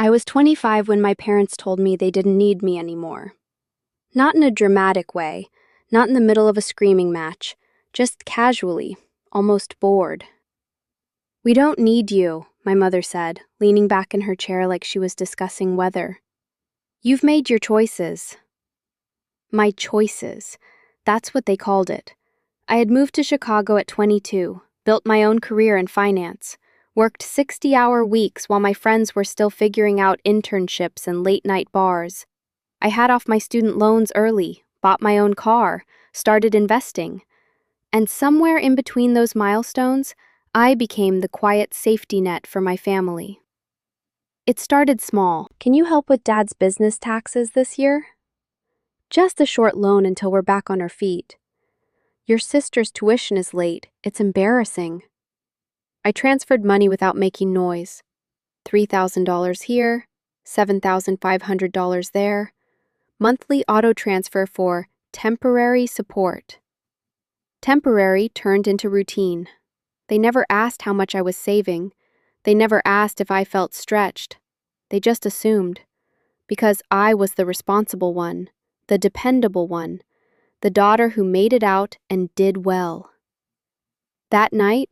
I was 25 when my parents told me they didn't need me anymore. Not in a dramatic way, not in the middle of a screaming match, just casually, almost bored. "We don't need you," my mother said, leaning back in her chair like she was discussing weather. "You've made your choices." My choices. That's what they called it. I had moved to Chicago at 22, built my own career in finance, worked 60-hour weeks while my friends were still figuring out internships and late-night bars. I had off my student loans early, bought my own car, started investing. And somewhere in between those milestones, I became the quiet safety net for my family. It started small. "Can you help with Dad's business taxes this year?" "Just a short loan until we're back on our feet." "Your sister's tuition is late. It's embarrassing." I transferred money without making noise. $3,000 here, $7,500 there. Monthly auto transfer for temporary support. Temporary turned into routine. They never asked how much I was saving. They never asked if I felt stretched. They just assumed. Because I was the responsible one, the dependable one, the daughter who made it out and did well. That night,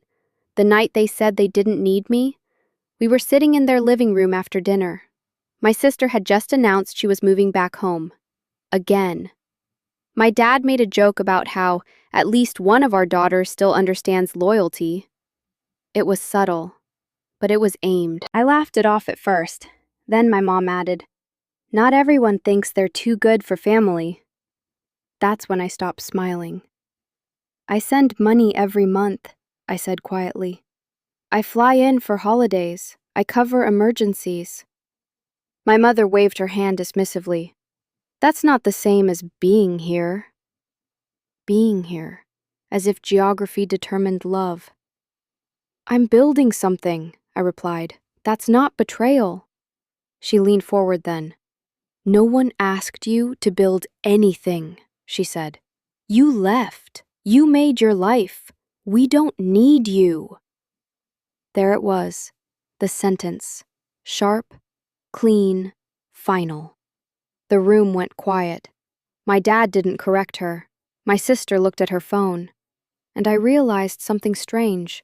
the night they said they didn't need me, we were sitting in their living room after dinner. My sister had just announced she was moving back home. Again. My dad made a joke about how at least one of our daughters still understands loyalty. It was subtle, but it was aimed. I laughed it off at first. Then my mom added, "Not everyone thinks they're too good for family." That's when I stopped smiling. "I send money every month," I said quietly. "I fly in for holidays. I cover emergencies." My mother waved her hand dismissively. "That's not the same as being here." Being here, as if geography determined love. "I'm building something," I replied. "That's not betrayal." She leaned forward then. "No one asked you to build anything," she said. "You left. You made your life. We don't need you." There it was, the sentence. Sharp, clean, final. The room went quiet. My dad didn't correct her. My sister looked at her phone. And I realized something strange.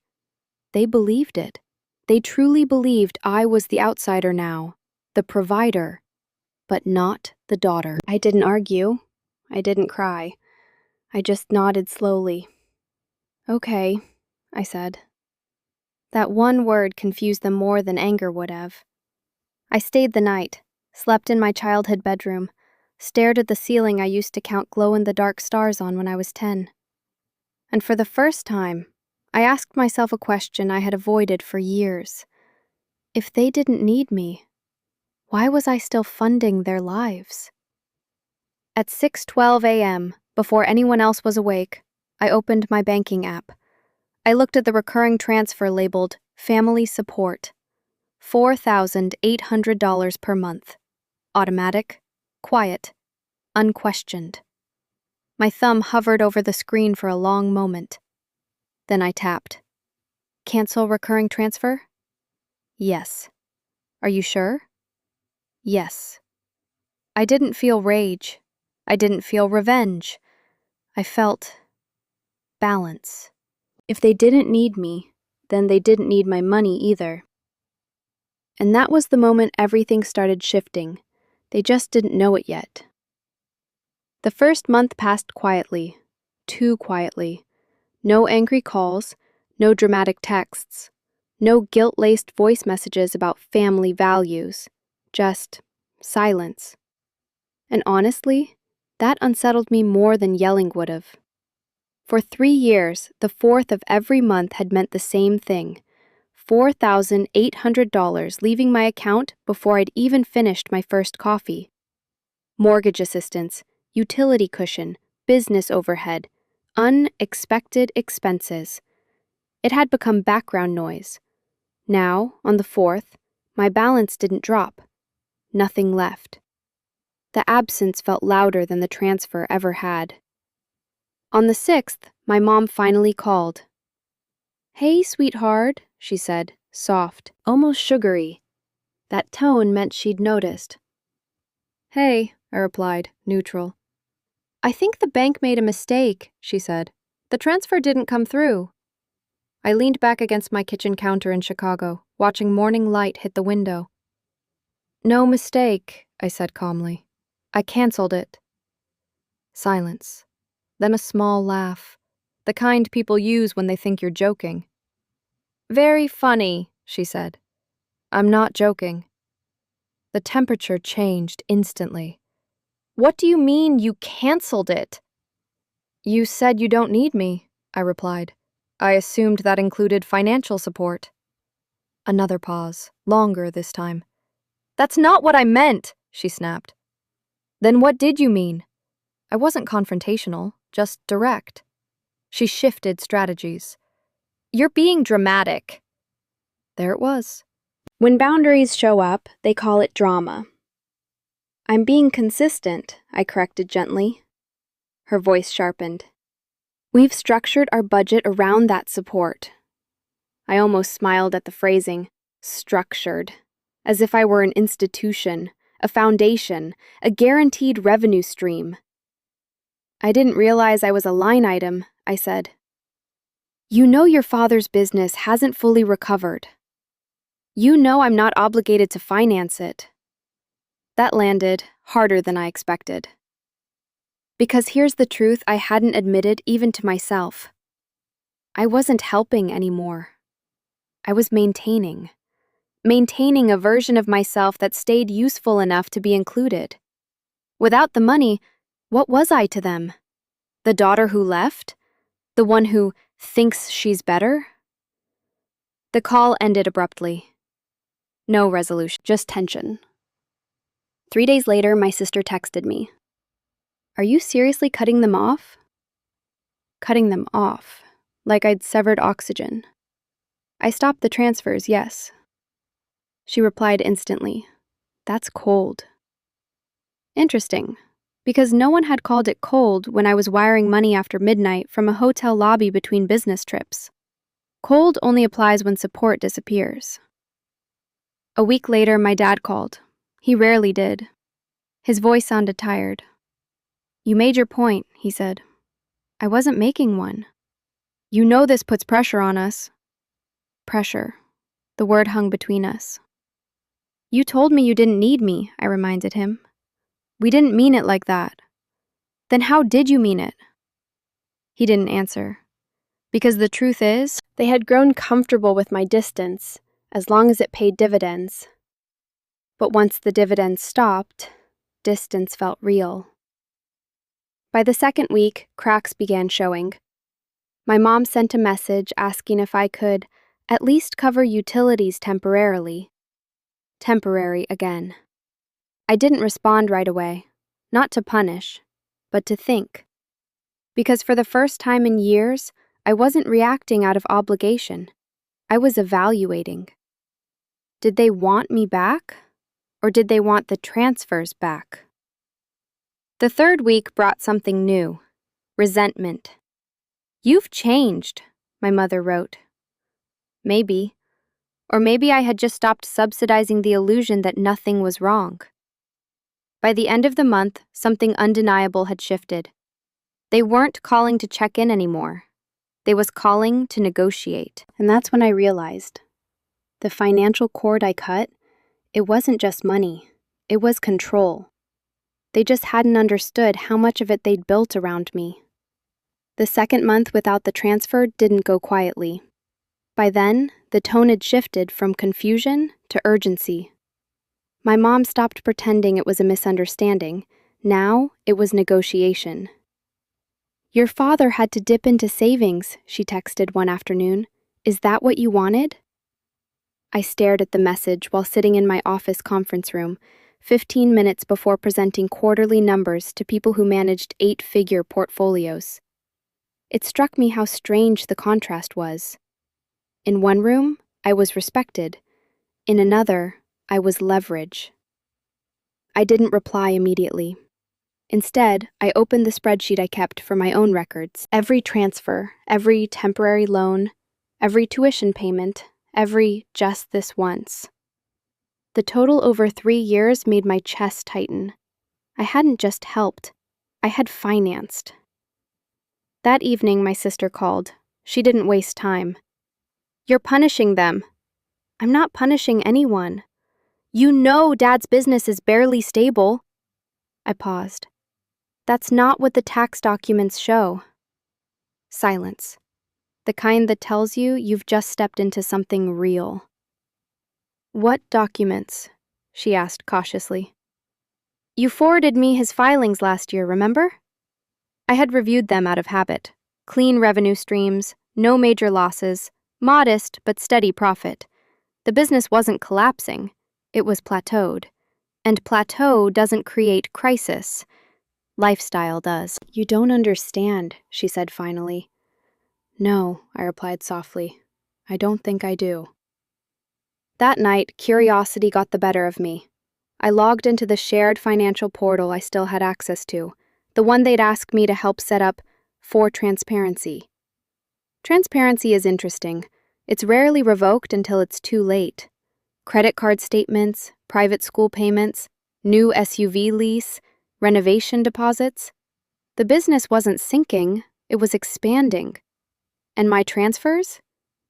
They believed it. They truly believed I was the outsider now, the provider, but not the daughter. I didn't argue. I didn't cry. I just nodded slowly. "Okay," I said. That one word confused them more than anger would have. I stayed the night, slept in my childhood bedroom, stared at the ceiling I used to count glow-in-the-dark stars on when I was 10. And for the first time, I asked myself a question I had avoided for years. If they didn't need me, why was I still funding their lives? At 6:12 a.m., before anyone else was awake, I opened my banking app. I looked at the recurring transfer labeled Family Support. $4,800 per month. Automatic, quiet, unquestioned. My thumb hovered over the screen for a long moment. Then I tapped. "Cancel recurring transfer?" "Yes." "Are you sure?" "Yes." I didn't feel rage. I didn't feel revenge. I felt balance. If they didn't need me, then they didn't need my money either. And that was the moment everything started shifting. They just didn't know it yet. The first month passed quietly, too quietly. No angry calls, no dramatic texts, no guilt-laced voice messages about family values, just silence. And honestly, that unsettled me more than yelling would have. For 3 years, the 4th of every month had meant the same thing. $4,800 leaving my account before I'd even finished my first coffee. Mortgage assistance, utility cushion, business overhead, unexpected expenses. It had become background noise. Now, on the 4th, my balance didn't drop. Nothing left. The absence felt louder than the transfer ever had. On the 6th, my mom finally called. "Hey, sweetheart," she said, soft, almost sugary. That tone meant she'd noticed. "Hey," I replied, neutral. "I think the bank made a mistake," she said. "The transfer didn't come through." I leaned back against my kitchen counter in Chicago, watching morning light hit the window. "No mistake," I said calmly. "I canceled it." Silence. Then a small laugh, the kind people use when they think you're joking. "Very funny," she said. "I'm not joking." The temperature changed instantly. "What do you mean you canceled it?" "You said you don't need me," I replied. "I assumed that included financial support." Another pause, longer this time. "That's not what I meant," she snapped. "Then what did you mean?" I wasn't confrontational, just direct. She shifted strategies. "You're being dramatic." There it was. When boundaries show up, they call it drama. "I'm being consistent," I corrected gently. Her voice sharpened. "We've structured our budget around that support." I almost smiled at the phrasing, structured, as if I were an institution, a foundation, a guaranteed revenue stream. "I didn't realize I was a line item," I said. "You know your father's business hasn't fully recovered. You know I'm not obligated to finance it." That landed harder than I expected. Because here's the truth I hadn't admitted even to myself. I wasn't helping anymore. I was maintaining a version of myself that stayed useful enough to be included. Without the money, what was I to them? The daughter who left? The one who thinks she's better? The call ended abruptly. No resolution, just tension. 3 days later, my sister texted me. "Are you seriously cutting them off?" Cutting them off, like I'd severed oxygen. "I stopped the transfers, yes." She replied instantly, "That's cold." Interesting, because no one had called it cold when I was wiring money after midnight from a hotel lobby between business trips. Cold only applies when support disappears. A week later, my dad called. He rarely did. His voice sounded tired. "You made your point," he said. "I wasn't making one." "You know this puts pressure on us." Pressure. The word hung between us. "You told me you didn't need me," I reminded him. "We didn't mean it like that." "Then how did you mean it?" He didn't answer. Because the truth is, they had grown comfortable with my distance, as long as it paid dividends. But once the dividends stopped, distance felt real. By the second week, cracks began showing. My mom sent a message asking if I could at least cover utilities temporarily. Temporary again. I didn't respond right away, not to punish, but to think. Because for the first time in years, I wasn't reacting out of obligation. I was evaluating. Did they want me back? Or did they want the transfers back? The third week brought something new. Resentment. "You've changed," my mother wrote. Maybe. Or maybe I had just stopped subsidizing the illusion that nothing was wrong. By the end of the month, something undeniable had shifted. They weren't calling to check in anymore. They was calling to negotiate. And that's when I realized. The financial cord I cut, it wasn't just money. It was control. They just hadn't understood how much of it they'd built around me. The second month without the transfer didn't go quietly. By then, the tone had shifted from confusion to urgency. My mom stopped pretending it was a misunderstanding. Now, it was negotiation. "Your father had to dip into savings," she texted one afternoon. "Is that what you wanted?" I stared at the message while sitting in my office conference room, 15 minutes before presenting quarterly numbers to people who managed 8-figure portfolios. It struck me how strange the contrast was. In one room, I was respected. In another, I was leverage. I didn't reply immediately. Instead, I opened the spreadsheet I kept for my own records. Every transfer, every temporary loan, every tuition payment, every just this once. The total over 3 years made my chest tighten. I hadn't just helped, I had financed. That evening, my sister called. She didn't waste time. "You're punishing them." "I'm not punishing anyone. You know Dad's business is barely stable." I paused. "That's not what the tax documents show." Silence. The kind that tells you you've just stepped into something real. "What documents?" she asked cautiously. "You forwarded me his filings last year, remember?" I had reviewed them out of habit. Clean revenue streams, no major losses, modest but steady profit. The business wasn't collapsing, it was plateaued. And plateau doesn't create crisis. Lifestyle does. "You don't understand," she said finally. "No," I replied softly. "I don't think I do." That night, curiosity got the better of me. I logged into the shared financial portal I still had access to, the one they'd asked me to help set up for transparency. Transparency is interesting. It's rarely revoked until it's too late. Credit card statements, private school payments, new SUV lease, renovation deposits. The business wasn't sinking, it was expanding. And my transfers?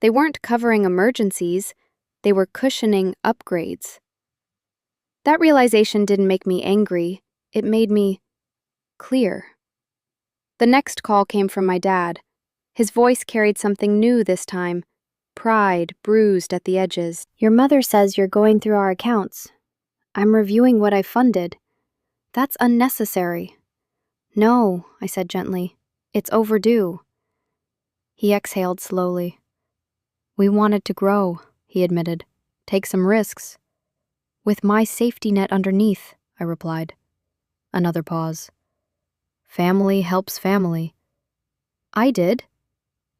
They weren't covering emergencies, they were cushioning upgrades. That realization didn't make me angry, it made me clear. The next call came from my dad. His voice carried something new this time, pride bruised at the edges. "Your mother says you're going through our accounts. I'm reviewing what I funded. That's unnecessary." "No," I said gently. "It's overdue." He exhaled slowly. "We wanted to grow," he admitted. "Take some risks." "With my safety net underneath," I replied. Another pause. "Family helps family." "I did."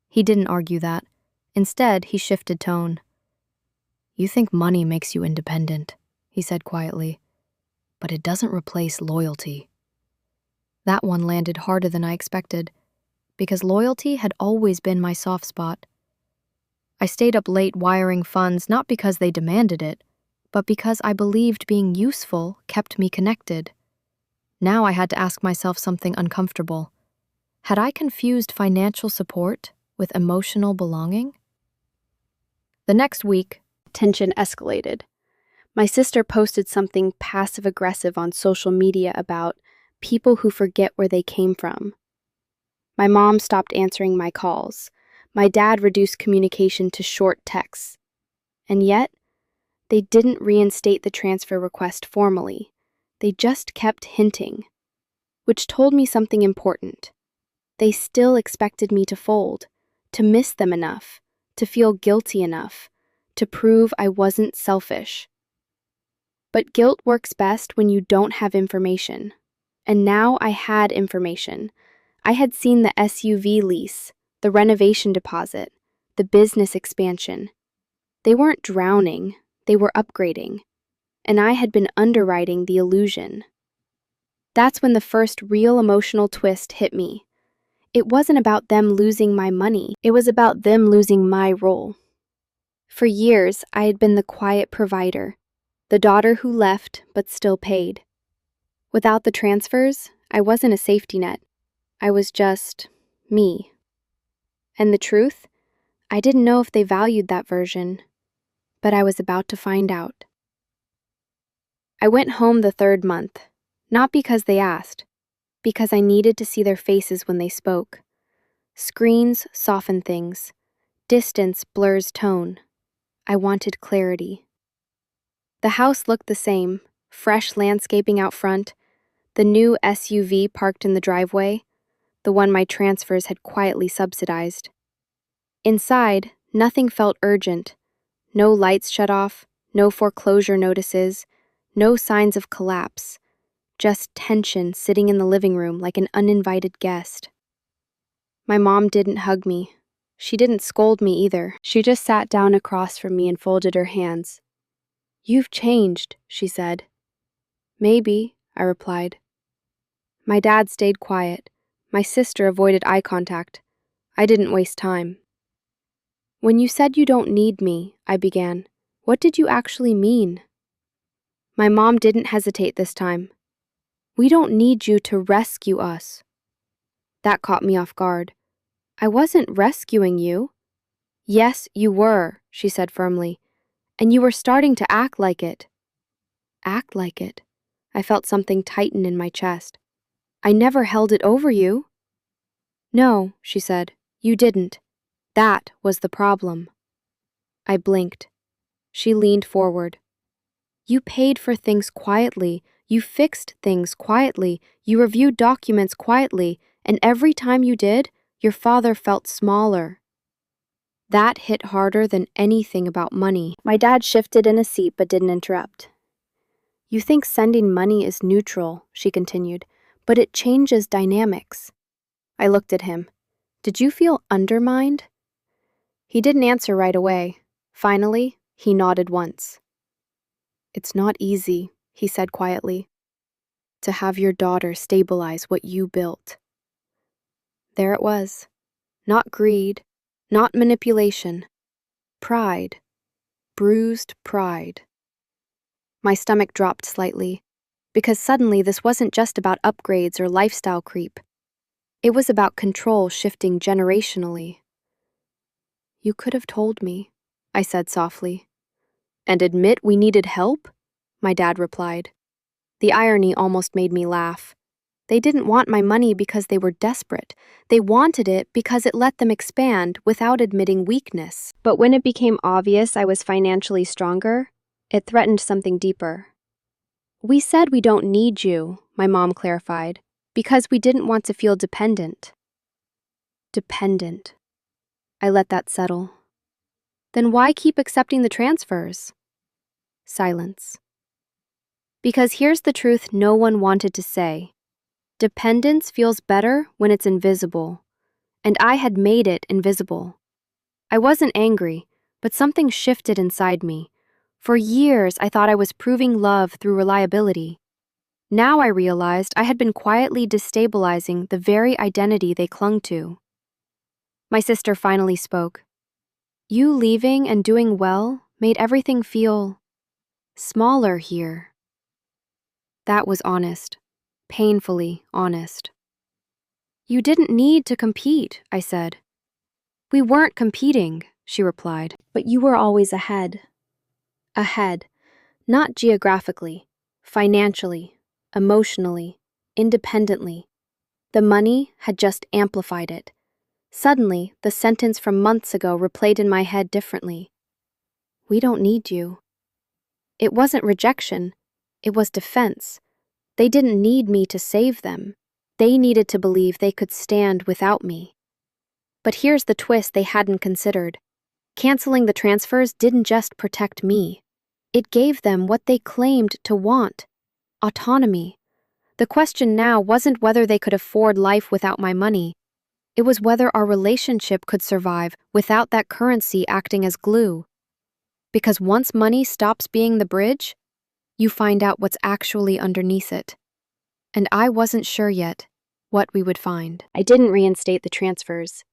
He didn't argue that. Instead, he shifted tone. "You think money makes you independent," he said quietly, "but it doesn't replace loyalty." That one landed harder than I expected, because loyalty had always been my soft spot. I stayed up late wiring funds not because they demanded it, but because I believed being useful kept me connected. Now I had to ask myself something uncomfortable. Had I confused financial support with emotional belonging? The next week, tension escalated. My sister posted something passive-aggressive on social media about people who forget where they came from. My mom stopped answering my calls. My dad reduced communication to short texts. And yet, they didn't reinstate the transfer request formally. They just kept hinting, which told me something important. They still expected me to fold, to miss them enough, to feel guilty enough, to prove I wasn't selfish. But guilt works best when you don't have information. And now I had information. I had seen the SUV lease, the renovation deposit, the business expansion. They weren't drowning, they were upgrading. And I had been underwriting the illusion. That's when the first real emotional twist hit me. It wasn't about them losing my money, it was about them losing my role. For years, I had been the quiet provider, the daughter who left but still paid. Without the transfers, I wasn't a safety net. I was just me. And the truth? I didn't know if they valued that version, but I was about to find out. I went home the third month, not because they asked, because I needed to see their faces when they spoke. Screens soften things. Distance blurs tone. I wanted clarity. The house looked the same, fresh landscaping out front, the new SUV parked in the driveway, the one my transfers had quietly subsidized. Inside, nothing felt urgent. No lights shut off, no foreclosure notices, no signs of collapse. Just tension sitting in the living room like an uninvited guest. My mom didn't hug me. She didn't scold me either. She just sat down across from me and folded her hands. "You've changed," she said. "Maybe," I replied. My dad stayed quiet. My sister avoided eye contact. I didn't waste time. "When you said you don't need me," I began, "what did you actually mean?" My mom didn't hesitate this time. We don't need you to rescue us. That caught me off guard. I wasn't rescuing you. Yes, you were, she said firmly, and you were starting to act like it. Act like it? I felt something tighten in my chest. I never held it over you. No, she said, you didn't. That was the problem. I blinked. She leaned forward. You paid for things quietly, you fixed things quietly, you reviewed documents quietly, and every time you did, your father felt smaller. That hit harder than anything about money. My dad shifted in his seat but didn't interrupt. You think sending money is neutral, she continued, but it changes dynamics. I looked at him. Did you feel undermined? He didn't answer right away. Finally, he nodded once. It's not easy, he said quietly, to have your daughter stabilize what you built. There it was. Not greed, not manipulation. Pride. Bruised pride. My stomach dropped slightly, because suddenly this wasn't just about upgrades or lifestyle creep. It was about control shifting generationally. You could have told me, I said softly. And admit we needed help? My dad replied. The irony almost made me laugh. They didn't want my money because they were desperate. They wanted it because it let them expand without admitting weakness. But when it became obvious I was financially stronger, it threatened something deeper. We said we don't need you, my mom clarified, because we didn't want to feel dependent. Dependent. I let that settle. Then why keep accepting the transfers? Silence. Because here's the truth no one wanted to say. Dependence feels better when it's invisible, and I had made it invisible. I wasn't angry, but something shifted inside me. For years, I thought I was proving love through reliability. Now I realized I had been quietly destabilizing the very identity they clung to. My sister finally spoke. You leaving and doing well made everything feel smaller here. That was honest, painfully honest. You didn't need to compete, I said. We weren't competing, she replied, but you were always ahead. Ahead, not geographically, financially, emotionally, independently. The money had just amplified it. Suddenly, the sentence from months ago replayed in my head differently. We don't need you. It wasn't rejection, it was defense. They didn't need me to save them. They needed to believe they could stand without me. But here's the twist they hadn't considered. Canceling the transfers didn't just protect me. It gave them what they claimed to want: autonomy. The question now wasn't whether they could afford life without my money. It was whether our relationship could survive without that currency acting as glue. Because once money stops being the bridge, you find out what's actually underneath it. And I wasn't sure yet what we would find. I didn't reinstate the transfers.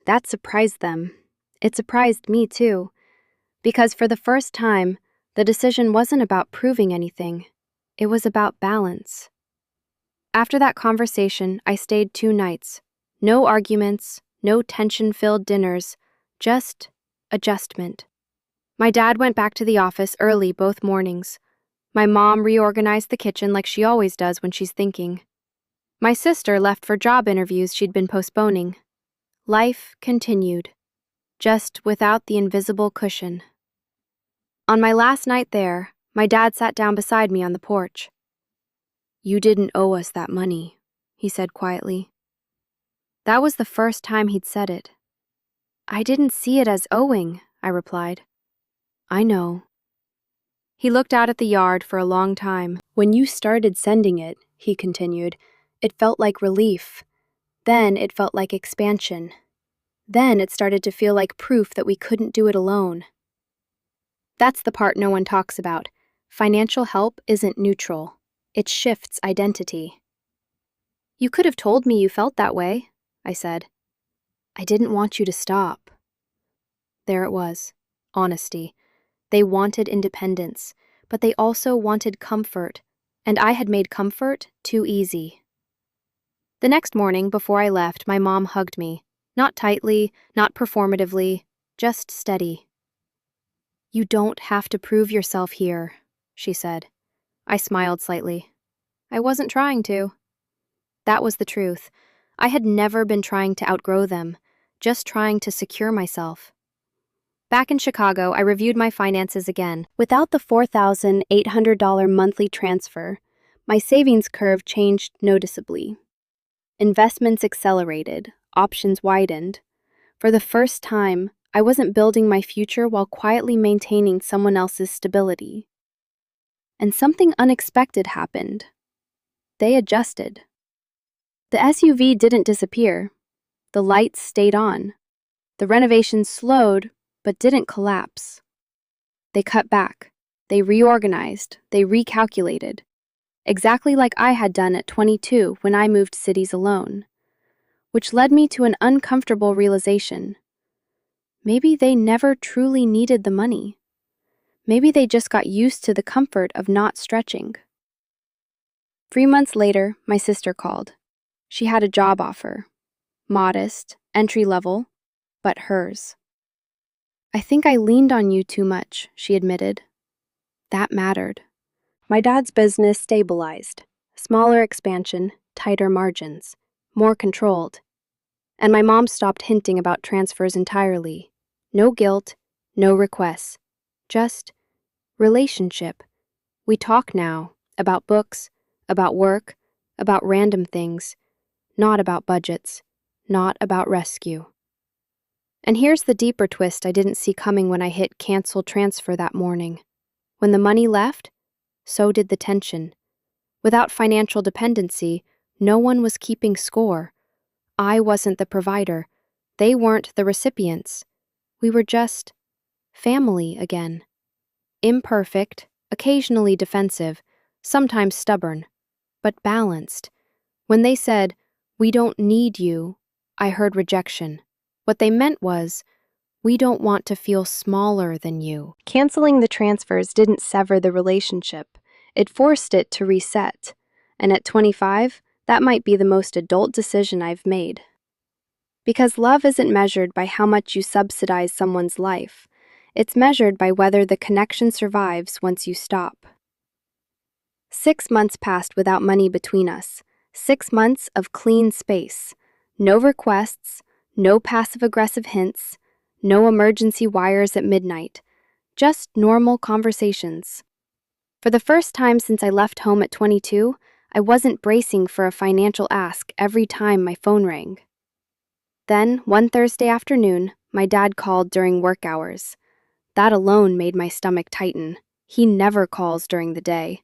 That surprised them. It surprised me too. Because for the first time, the decision wasn't about proving anything. It was about balance. After that conversation, I stayed 2 nights. No arguments, no tension-filled dinners, just adjustment. My dad went back to the office early both mornings. My mom reorganized the kitchen like she always does when she's thinking. My sister left for job interviews she'd been postponing. Life continued, just without the invisible cushion. On my last night there, my dad sat down beside me on the porch. You didn't owe us that money, he said quietly. That was the first time he'd said it. I didn't see it as owing, I replied. I know. He looked out at the yard for a long time. When you started sending it, he continued, it felt like relief. Then it felt like expansion. Then it started to feel like proof that we couldn't do it alone. That's the part no one talks about. Financial help isn't neutral. It shifts identity. You could have told me you felt that way, I said. I didn't want you to stop. There it was, honesty. They wanted independence, but they also wanted comfort, and I had made comfort too easy. The next morning, before I left, my mom hugged me. Not tightly, not performatively, just steady. "You don't have to prove yourself here," she said. I smiled slightly. I wasn't trying to. That was the truth. I had never been trying to outgrow them, just trying to secure myself. Back in Chicago, I reviewed my finances again. Without the $4,800 monthly transfer, my savings curve changed noticeably. Investments accelerated, options widened. For the first time, I wasn't building my future while quietly maintaining someone else's stability. And something unexpected happened. They adjusted. The SUV didn't disappear. The lights stayed on. The renovations slowed, but didn't collapse. They cut back. They reorganized. They recalculated. Exactly like I had done at 22 when I moved cities alone. Which led me to an uncomfortable realization. Maybe they never truly needed the money. Maybe they just got used to the comfort of not stretching. 3 months later, my sister called. She had a job offer. Modest, entry-level, but hers. "I think I leaned on you too much," she admitted. That mattered. My dad's business stabilized. Smaller expansion, tighter margins, more controlled. And my mom stopped hinting about transfers entirely. No guilt, no requests. Just relationship. We talk now about books, about work, about random things, not about budgets, not about rescue. And here's the deeper twist I didn't see coming when I hit cancel transfer that morning. When the money left, so did the tension. Without financial dependency, no one was keeping score. I wasn't the provider. They weren't the recipients. We were just family again. Imperfect, occasionally defensive, sometimes stubborn, but balanced. When they said, "We don't need you," I heard rejection. What they meant was, "We don't want to feel smaller than you." Canceling the transfers didn't sever the relationship. It forced it to reset. And at 25, that might be the most adult decision I've made. Because love isn't measured by how much you subsidize someone's life. It's measured by whether the connection survives once you stop. 6 months passed without money between us. 6 months of clean space. No requests, no passive-aggressive hints, no emergency wires at midnight. Just normal conversations. For the first time since I left home at 22, I wasn't bracing for a financial ask every time my phone rang. Then, one Thursday afternoon, my dad called during work hours. That alone made my stomach tighten. He never calls during the day.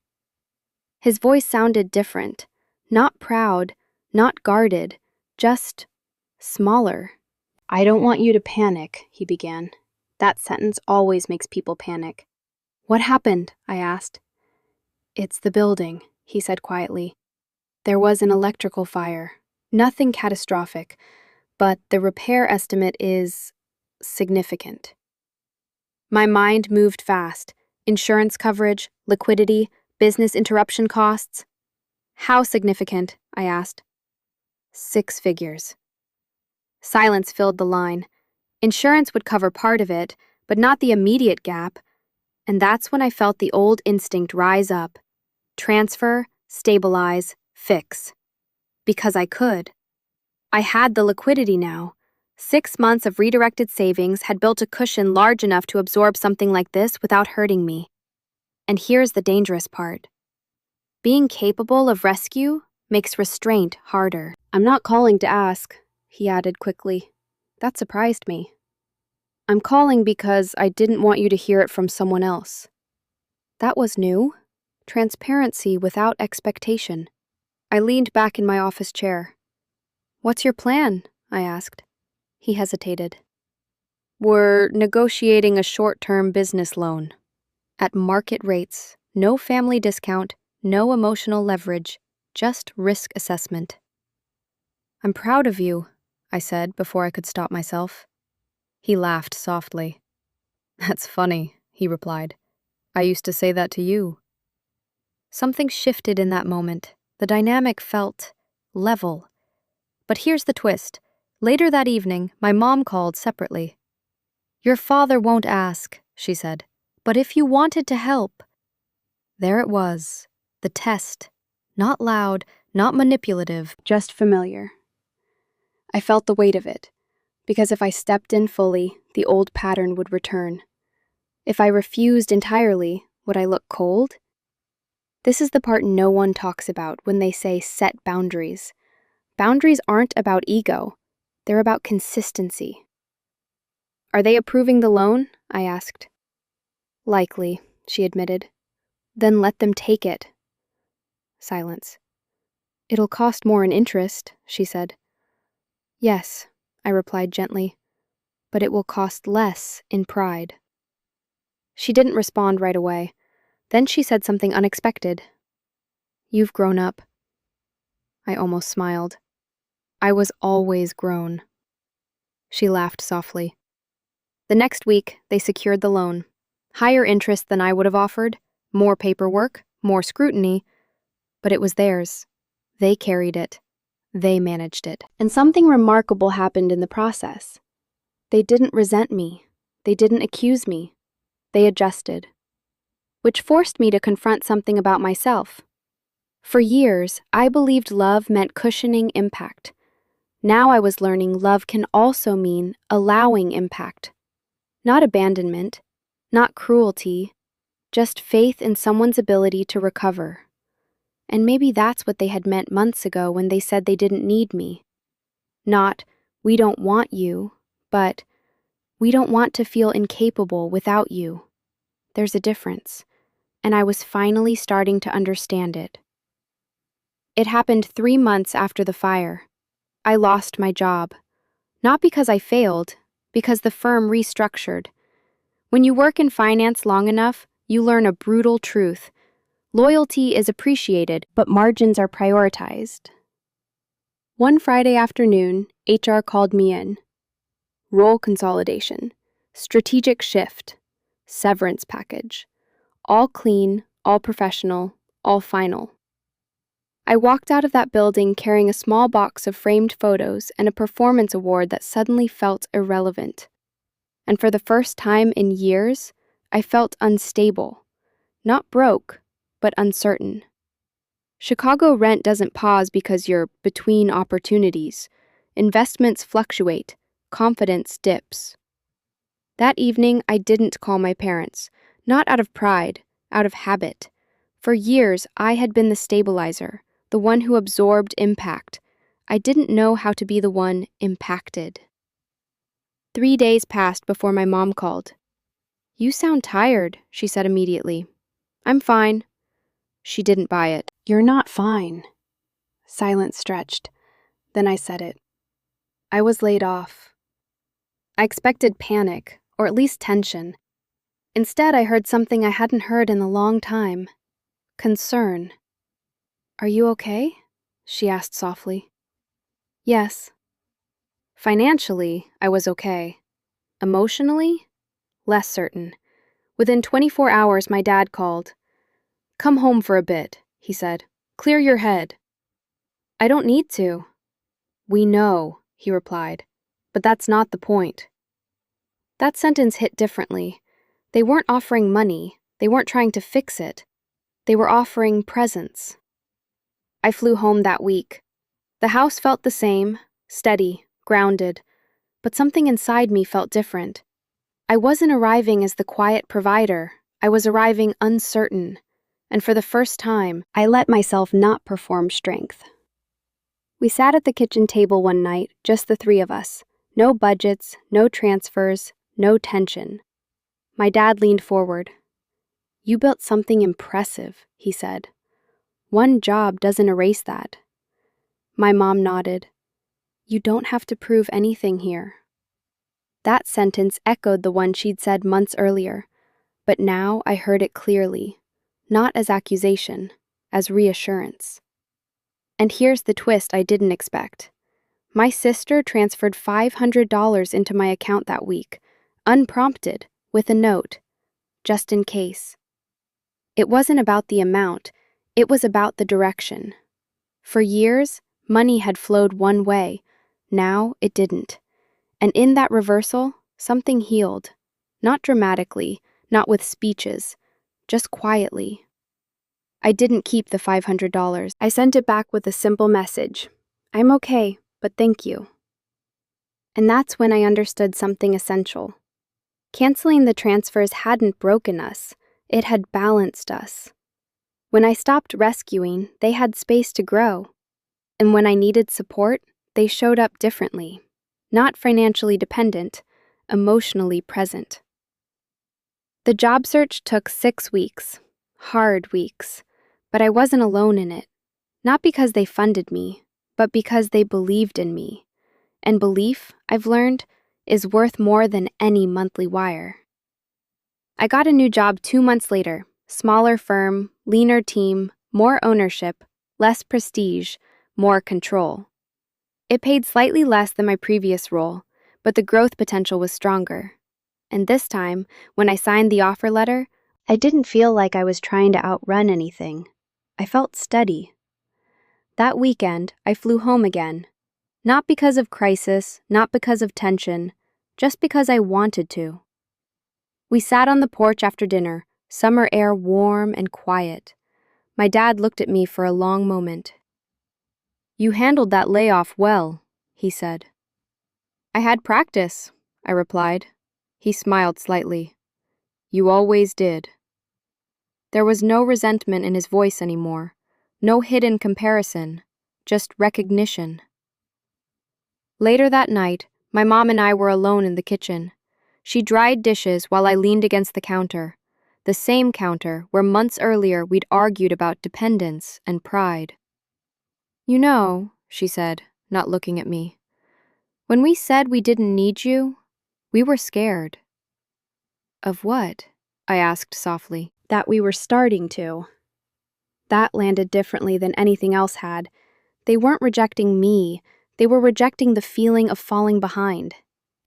His voice sounded different. Not proud, not guarded, just smaller. "I don't want you to panic," he began. That sentence always makes people panic. "What happened?" I asked. "It's the building," he said quietly. "There was an electrical fire. Nothing catastrophic, but the repair estimate is significant." My mind moved fast. Insurance coverage, liquidity, business interruption costs. "How significant?" I asked. "6 figures." Silence filled the line. Insurance would cover part of it, but not the immediate gap. And that's when I felt the old instinct rise up. Transfer, stabilize, fix. Because I could. I had the liquidity now. 6 months of redirected savings had built a cushion large enough to absorb something like this without hurting me. And here's the dangerous part. Being capable of rescue makes restraint harder. "I'm not calling to ask," he added quickly. That surprised me. "I'm calling because I didn't want you to hear it from someone else." That was new. Transparency without expectation. I leaned back in my office chair. "What's your plan?" I asked. He hesitated. "We're negotiating a short-term business loan. At market rates, no family discount, no emotional leverage, just risk assessment." "I'm proud of you," I said before I could stop myself. He laughed softly. "That's funny," he replied. I used to say that to you. Something shifted in that moment. The dynamic felt level. But here's the twist. Later that evening, my mom called separately. Your father won't ask, she said. But if you wanted to help. There it was. The test. Not loud, not manipulative. Just familiar. I felt the weight of it, because if I stepped in fully, the old pattern would return. If I refused entirely, would I look cold? This is the part no one talks about when they say set boundaries. Boundaries aren't about ego. They're about consistency. Are they approving the loan? I asked. Likely, she admitted. Then let them take it. Silence. It'll cost more in interest, she said. Yes, I replied gently, but it will cost less in pride. She didn't respond right away. Then she said something unexpected. You've grown up. I almost smiled. I was always grown. She laughed softly. The next week, they secured the loan. Higher interest than I would have offered, more paperwork, more scrutiny, but it was theirs. They carried it. They managed it. And something remarkable happened in the process. They didn't resent me. They didn't accuse me. They adjusted. Which forced me to confront something about myself. For years, I believed love meant cushioning impact. Now I was learning love can also mean allowing impact. Not abandonment, not cruelty, just faith in someone's ability to recover. And maybe that's what they had meant months ago when they said they didn't need me. Not, we don't want you, but, we don't want to feel incapable without you. There's a difference, and I was finally starting to understand it. It happened 3 months after the fire. I lost my job. Not because I failed, because the firm restructured. When you work in finance long enough, you learn a brutal truth. Loyalty is appreciated, but margins are prioritized. One Friday afternoon, HR called me in. Role consolidation, strategic shift, severance package. All clean, all professional, all final. I walked out of that building carrying a small box of framed photos and a performance award that suddenly felt irrelevant. And for the first time in years, I felt unstable. Not broke, but uncertain. Chicago rent doesn't pause because you're between opportunities. Investments fluctuate, confidence dips. That evening, I didn't call my parents, not out of pride, out of habit. For years, I had been the stabilizer, the one who absorbed impact. I didn't know how to be the one impacted. 3 days passed before my mom called. You sound tired, she said immediately. I'm fine. She didn't buy it. You're not fine. Silence stretched. Then I said it. I was laid off. I expected panic, or at least tension. Instead, I heard something I hadn't heard in a long time. Concern. Are you okay? She asked softly. Yes. Financially, I was okay. Emotionally, less certain. Within 24 hours, my dad called. Come home for a bit, he said. Clear your head. I don't need to. We know, he replied, but that's not the point. That sentence hit differently. They weren't offering money. They weren't trying to fix it. They were offering presence. I flew home that week. The house felt the same, steady, grounded, but something inside me felt different. I wasn't arriving as the quiet provider. I was arriving uncertain, and for the first time, I let myself not perform strength. We sat at the kitchen table one night, just the three of us. No budgets, no transfers, no tension. My dad leaned forward. You built something impressive, he said. One job doesn't erase that. My mom nodded. You don't have to prove anything here. That sentence echoed the one she'd said months earlier, but now I heard it clearly, not as accusation, as reassurance. And here's the twist I didn't expect. My sister transferred $500 into my account that week, unprompted, with a note, just in case. It wasn't about the amount, it was about the direction. For years, money had flowed one way. Now it didn't. And in that reversal, something healed. Not dramatically, not with speeches, just quietly. I didn't keep the $500. I sent it back with a simple message. I'm okay, but thank you. And that's when I understood something essential. Canceling the transfers hadn't broken us, it had balanced us. When I stopped rescuing, they had space to grow. And when I needed support, they showed up differently. Not financially dependent, emotionally present. The job search took 6 weeks, hard weeks, but I wasn't alone in it. Not because they funded me, but because they believed in me. And belief, I've learned, is worth more than any monthly wire. I got a new job 2 months later, smaller firm, leaner team, more ownership, less prestige, more control. It paid slightly less than my previous role, but the growth potential was stronger. And this time, when I signed the offer letter, I didn't feel like I was trying to outrun anything. I felt steady. That weekend, I flew home again. Not because of crisis, not because of tension, just because I wanted to. We sat on the porch after dinner, summer air warm and quiet. My dad looked at me for a long moment. "You handled that layoff well," he said. "I had practice," I replied. He smiled slightly. "You always did." There was no resentment in his voice anymore, no hidden comparison, just recognition. Later that night, my mom and I were alone in the kitchen. She dried dishes while I leaned against the counter, the same counter where months earlier we'd argued about dependence and pride. "You know," she said, not looking at me, "when we said we didn't need you, we were scared." "Of what?" I asked softly. "That we were starting to." That landed differently than anything else had. They weren't rejecting me, they were rejecting the feeling of falling behind.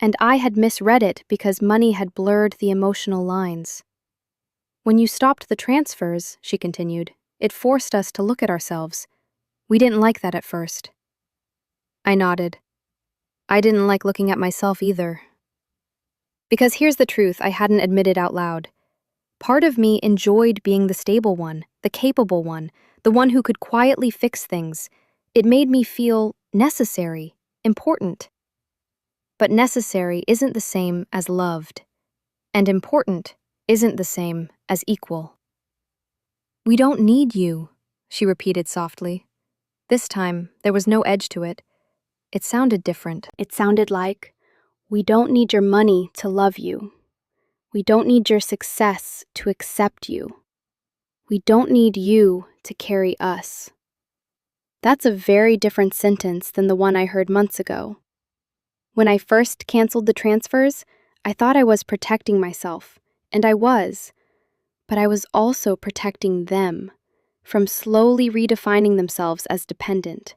And I had misread it because money had blurred the emotional lines. "When you stopped the transfers," she continued, "it forced us to look at ourselves. We didn't like that at first." I nodded. I didn't like looking at myself either. Because here's the truth I hadn't admitted out loud. Part of me enjoyed being the stable one, the capable one, the one who could quietly fix things. It made me feel necessary, important. But necessary isn't the same as loved, and important isn't the same as equal. "We don't need you," she repeated softly. This time, there was no edge to it. It sounded different. It sounded like, "We don't need your money to love you. We don't need your success to accept you. We don't need you to carry us." That's a very different sentence than the one I heard months ago. When I first canceled the transfers, I thought I was protecting myself, and I was. But I was also protecting them from slowly redefining themselves as dependent,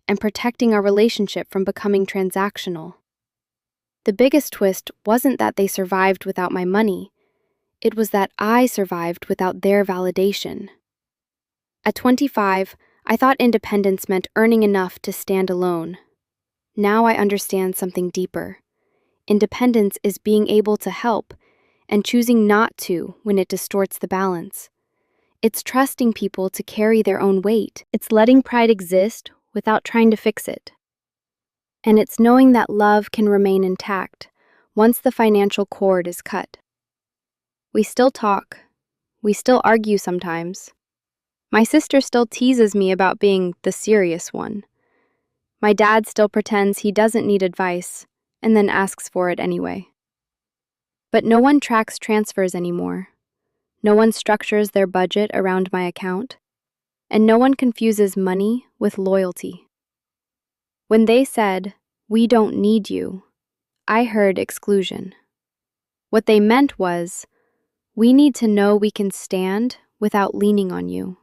and protecting our relationship from becoming transactional. The biggest twist wasn't that they survived without my money. It was that I survived without their validation. At 25, I thought independence meant earning enough to stand alone. Now I understand something deeper. Independence is being able to help and choosing not to when it distorts the balance. It's trusting people to carry their own weight. It's letting pride exist without trying to fix it. And it's knowing that love can remain intact once the financial cord is cut. We still talk. We still argue sometimes. My sister still teases me about being the serious one. My dad still pretends he doesn't need advice and then asks for it anyway. But no one tracks transfers anymore. No one structures their budget around my account. And no one confuses money with loyalty. When they said, "We don't need you," I heard exclusion. What they meant was, "We need to know we can stand without leaning on you."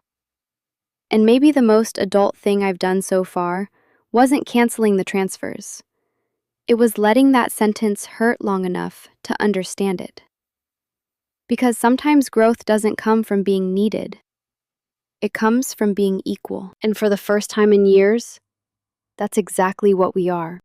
And maybe the most adult thing I've done so far wasn't canceling the transfers. It was letting that sentence hurt long enough to understand it. Because sometimes growth doesn't come from being needed. It comes from being equal. And for the first time in years, that's exactly what we are.